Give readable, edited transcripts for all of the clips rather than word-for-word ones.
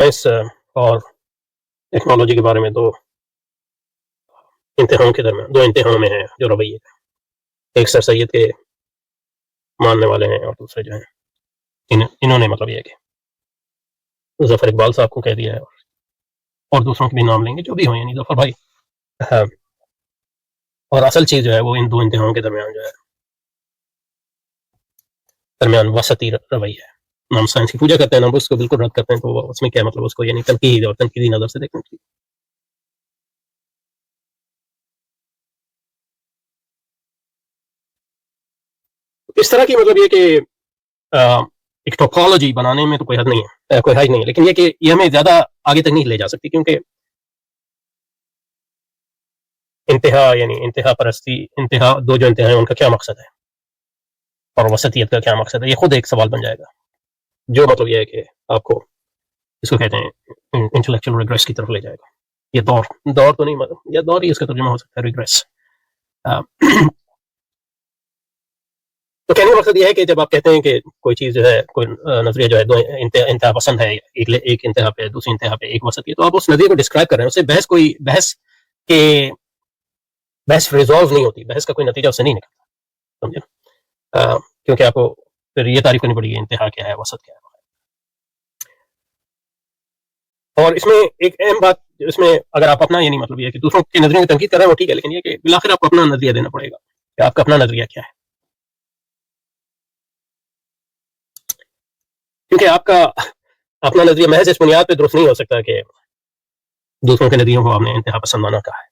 Science اور technology کے بارے میں دو انتہاؤں کے درمیان، دو انتہاؤں میں ہیں جو رویے ہیں، ایک سر سید کے ماننے والے ہیں اور دوسرے جو ہیں انہوں نے مطلب یہ ہے کہ ظفر اقبال صاحب کو کہہ دیا ہے، اور دوسروں کے بھی نام لیں گے جو بھی ہوں، یعنی ظفر بھائی. اور اصل چیز جو ہے وہ ان دو انتہاؤں کے درمیان جو ہے درمیان وسطی رویہ ہے. ہم سائنس کی پوجا کرتے ہیں، ہم اس کو بالکل رد کرتے ہیں، تو اس میں کیا مطلب، اس کو یعنی تنقید اور تنقیدی نظر سے دیکھنا چاہیے. اس طرح کی مطلب یہ کہ ایک ٹوپالوجی بنانے میں تو کوئی حد نہیں ہے، کوئی حج نہیں ہے، لیکن یہ کہ یہ ہمیں زیادہ آگے تک نہیں لے جا سکتی، کیونکہ انتہا یعنی انتہا پرستی، انتہا دو جو انتہا ہیں ان کا کیا مقصد ہے اور وسطیت کا کیا مقصد ہے، یہ خود ایک سوال بن جائے گا، جو مطلب یہ ہے کہ آپ کو اس کو کہتے ہیں انٹلیکچوئل ریگریس کی طرف لے جائے گا. یہ دور تو نہیں، مطلب یہ دور ہی اس کا ترجمہ ہو سکتا ہے، ریگریس. تو کہنے کا مقصد یہ ہے کہ جب آپ کہتے ہیں کہ کوئی چیز جو ہے، کوئی نظریہ جو ہے دو انتہا پسند ہے، ایک انتہا پہ، دوسری انتہا پہ ایک وسط کی، تو آپ اس نظریے کو ڈسکرائب کر رہے ہیں، اسے بحث ریزالو نہیں ہوتی، بحث کا کوئی نتیجہ اس سے نہیں نکلتا، سمجھے؟ کیونکہ آپ کو پھر یہ تعریف کرنی پڑے گی انتہا کیا ہے، وسط کیا ہے. اور اس میں ایک اہم بات، اس میں اگر آپ اپنا یعنی مطلب یہ ہے کہ دوسروں کے نظریے کی تنقید کر رہے ہیں وہ ٹھیک ہے، لیکن یہ کہ بالآخر آپ کو اپنا نظریہ دینا پڑے گا کہ آپ کا اپنا نظریہ کیا ہے، کیونکہ آپ کا اپنا نظریہ محض اس بنیاد پہ درست نہیں ہو سکتا کہ دوسروں کے نظریوں کو آپ نے انتہا پسند مانا کہا ہے.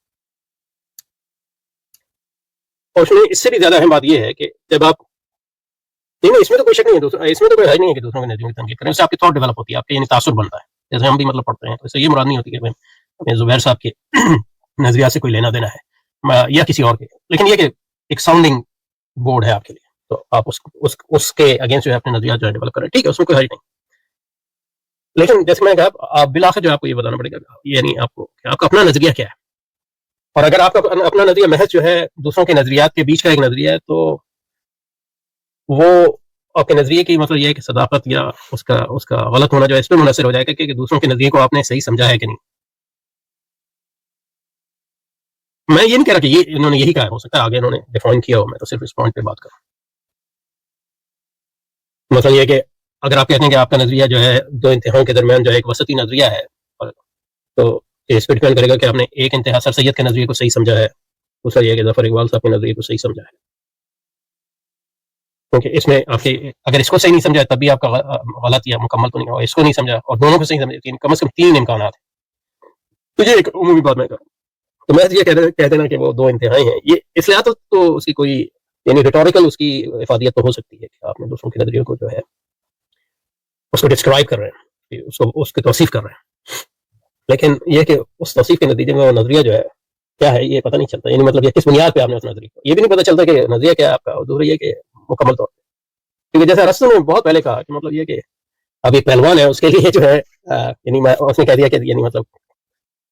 اور اس میں اس سے بھی زیادہ اہم بات یہ ہے کہ جب آپ نہیں، اس میں تو کوئی شک نہیں ہے، اس میں تو کوئی حج نہیں ہے کہ دوسروں کے نظریوں کی تنقید کریں، اس سے آپ کی تھاٹ ڈیولپ ہوتی ہے، آپ کے یعنی تاثر بنتا ہے. جیسے ہم بھی مطلب پڑھتے ہیں، تو اس سے یہ مراد نہیں ہوتی کہ ہمیں زبیر صاحب کے نظریات سے کوئی لینا دینا ہے یا کسی اور کے، لیکن یہ کہ ایک ساؤنڈنگ بورڈ ہے آپ کے لیے، تو آپ اس کے اگینسٹ جو ہے اپنے نظریات جو ہے ڈیولپ کریں، ٹھیک ہے، اس میں کوئی حج نہیں. لیکن جیسے میں نے کہا، آپ بالآخر جو آپ کو یہ بتانا پڑے گا یعنی آپ کو کہ آپ کا اپنا نظریہ کیا ہے. اور اگر آپ کا اپنا نظریہ محض جو ہے دوسروں کے نظریات کے بیچ کا ایک نظریہ ہے، تو وہ آپ کے نظریے کی مطلب یہ ہے کہ صداقت یا اس کا غلط ہونا جو ہے اس پہ منحصر ہو جائے گا کہ دوسروں کے نظریے کو آپ نے صحیح سمجھا ہے کہ نہیں. میں یہ نہیں کہہ رہا کہ یہ انہوں نے یہی کہا، ہو سکتا ہے آگے انہوں نے ڈیفائن کیا ہو، میں تو صرف اس پوائنٹ پہ بات کر رہا ہوں. مطلب یہ کہ اگر آپ کہتے ہیں کہ آپ کا نظریہ جو ہے دو انتہاؤں کے درمیان جو ہے ایک وسطی نظریہ ہے، تو اس پہ ڈیپینڈ کرے گا کہ آپ نے ایک انتہا سر سید کے نظریے کو صحیح سمجھا ہے، دوسرا یہ کہ ظفر اقبال صاحب کے نظریے کو صحیح سمجھا ہے. کیونکہ اس میں آپ کے اگر اس کو صحیح نہیں سمجھا تب بھی آپ کا غلط یا مکمل تو نہیں ہوا، اس کو نہیں سمجھا اور دونوں کو صحیح سمجھا، کم از کم 3 امکانات ہیں. تو یہ ایک عمومی بات میں کروں، تو میں یہ کہہ دینا کہ وہ دو انتہائی ہیں، یہ اس لحاظ تو اس کی کوئی یعنی ریٹوریکل اس کی افادیت تو ہو سکتی ہے کہ آپ نے دوسروں کے نظریوں کو جو ہے اس کو ڈسکرائب کر رہے ہیں، اس کی توصیف کر رہے ہیں، لیکن یہ کہ اس توصیف کے نتیجے میں وہ نظریہ جو ہے کیا ہے یہ پتہ نہیں چلتا، یعنی مطلب یہ کس بنیاد پہ آپ نے اس نظریے کو، یہ بھی نہیں پتہ چلتا کہ نظریہ کیا ہے آپ کا، اور دوسرا یہ کہ مکمل طور پہ، کیونکہ جیسے ارسطو نے بہت پہلے کہا کہ مطلب یہ کہ اب ایک پہلوان ہے، اس کے لیے جو ہے یعنی اس نے کہہ دیا کہ یعنی مطلب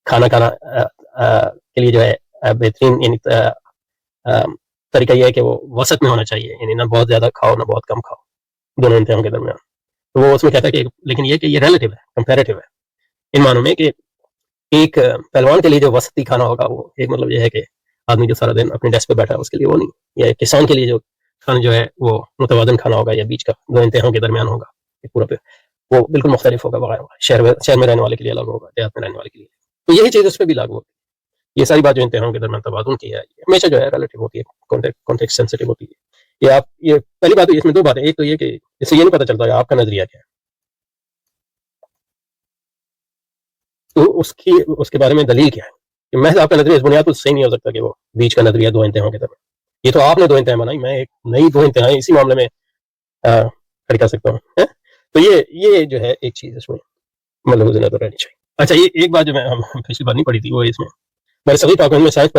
کھانا کے لیے جو ہے بہترین یعنی طریقہ یہ ہے کہ وہ وسط میں ہونا چاہیے، یعنی نہ بہت زیادہ کھاؤ نہ بہت کم کھاؤ، دونوں انتہاؤں کے درمیان. تو وہ اس میں کہتا ہے کہ لیکن یہ کہ یہ ریلیٹیو ہے، کمپیریٹیو ہے، ان معنوں میں کہ ایک پہلوان کے لیے جو وسطی کھانا ہوگا وہ ایک مطلب یہ ہے کہ آدمی جو سارا دن اپنے ڈیسک پہ بیٹھا ہے اس کے لیے وہ نہیں، یا ایک کسان کے لیے جو کھانا جو ہے وہ متوازن کھانا ہوگا یا بیچ کا دو انتہاؤں کے درمیان ہوگا، پورا پہ وہ بالکل مختلف ہوگا وغیرہ. شہر میں رہنے والے کے لیے الگ ہوگا، دیہات میں رہنے والے کے لیے. تو یہی چیز اس پہ بھی لاگو ہوتی ہے. یہ ساری بات جو انتہاؤں کے درمیان توازن کی ہے ہمیشہ جو ہے ریلیٹیو ہوتی ہے، کانٹیکسٹ سینسٹیو ہوتی ہے. یہ پہلی بات ہے، اس میں دو باتیں، ایک تو یہ کہ اس سے یہ نہیں پتہ چلتا کہ آپ کا نظریہ کیا ہے، تو اس کے بارے میں دلیل کیا ہے کہ محض آپ کا نظریہ اس بنیاد پر صحیح نہیں ہو سکتا کہ وہ بیچ کا نظریہ دو انتہاؤں کے درمیان. یہ تو آپ نے دو انتہایں بنائی، میں ایک نئی دو انتہایں اسی معاملے میں کھڑی کر سکتا ہوں. تو یہ جو ہے ایک چیز اس میں ملحوظ نظر رہنی چاہیے. اچھا، یہ ایک بات جو میں پچھلی بار نہیں پڑھی تھی، وہ اس میں میرے سبھی ڈاکومنٹ میں سائنس